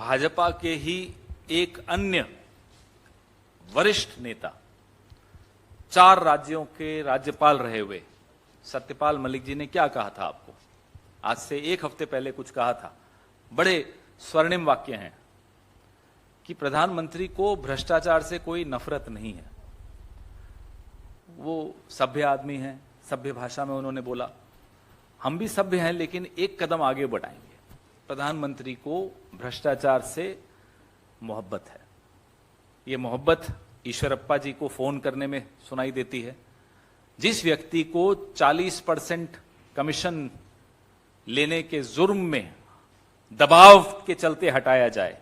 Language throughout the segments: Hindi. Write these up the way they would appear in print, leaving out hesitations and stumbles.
भाजपा के ही एक अन्य वरिष्ठ नेता, 4 राज्यों के राज्यपाल रहे हुए सत्यपाल मलिक जी ने क्या कहा था आपको? आज से 1 हफ्ते पहले कुछ कहा था। बड़े स्वर्णिम वाक्य हैं कि प्रधानमंत्री को भ्रष्टाचार से कोई नफरत नहीं है, वो सभ्य आदमी हैं। सभ्य भाषा में उन्होंने बोला, हम भी सभ्य हैं लेकिन एक कदम आगे बढ़ाएंगे। प्रधानमंत्री को भ्रष्टाचार से मोहब्बत है। ये मोहब्बत ईश्वरप्पा जी को फोन करने में सुनाई देती है। जिस व्यक्ति को 40% कमीशन लेने के जुर्म में दबाव के चलते हटाया जाए,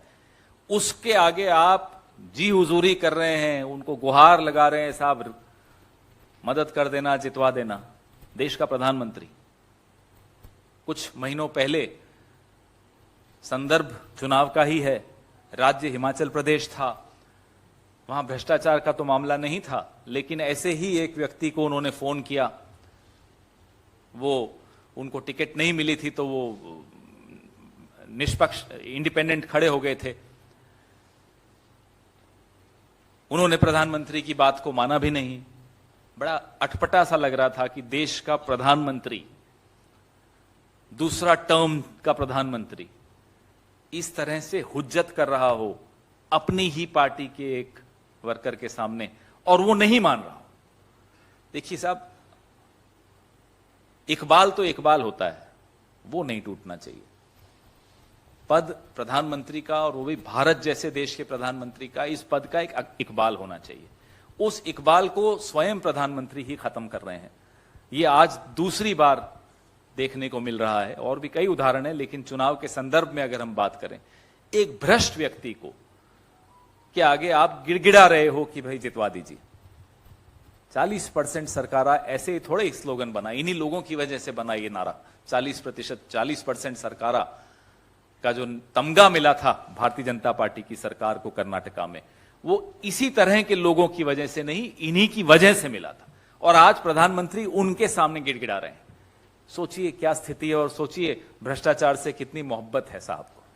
उसके आगे आप जी हुजूरी कर रहे हैं, उनको गुहार लगा रहे हैं, साहब मदद कर देना, जितवा देना। देश का प्रधानमंत्री, कुछ महीनों पहले संदर्भ चुनाव का ही है, राज्य हिमाचल प्रदेश था, वहां भ्रष्टाचार का तो मामला नहीं था, लेकिन ऐसे ही एक व्यक्ति को उन्होंने फोन किया। वो उनको टिकट नहीं मिली थी तो वो निष्पक्ष इंडिपेंडेंट खड़े हो गए थे। उन्होंने प्रधानमंत्री की बात को माना भी नहीं। बड़ा अटपटा सा लग रहा था कि देश का प्रधानमंत्री, दूसरा टर्म का प्रधानमंत्री, इस तरह से हुज्जत कर रहा हो अपनी ही पार्टी के एक वर्कर के सामने, और वो नहीं मान रहा हो। देखिए साहब, इकबाल तो इकबाल होता है, वो नहीं टूटना चाहिए। पद प्रधानमंत्री का, और वो भी भारत जैसे देश के प्रधानमंत्री का, इस पद का एक इकबाल होना चाहिए। उस इकबाल को स्वयं प्रधानमंत्री ही खत्म कर रहे हैं। ये आज दूसरी बार देखने को मिल रहा है, और भी कई उदाहरण हैं, लेकिन चुनाव के संदर्भ में अगर हम बात करें, एक भ्रष्ट व्यक्ति को के आगे आप गिड़गिड़ा रहे हो कि भाई जितवा दीजिए। 40% सरकारा, ऐसे ही थोड़े स्लोगन बना, इन्हीं लोगों की वजह से बना ये नारा। 40% सरकारा का जो तमगा मिला था भारतीय जनता पार्टी की सरकार को कर्नाटका में, वो इसी तरह के लोगों की वजह से नहीं, इन्हीं की वजह से मिला था। और आज प्रधानमंत्री उनके सामने गिड़गिड़ा रहे हैं। सोचिए क्या स्थिति है, और सोचिए भ्रष्टाचार से कितनी मोहब्बत है साहब को।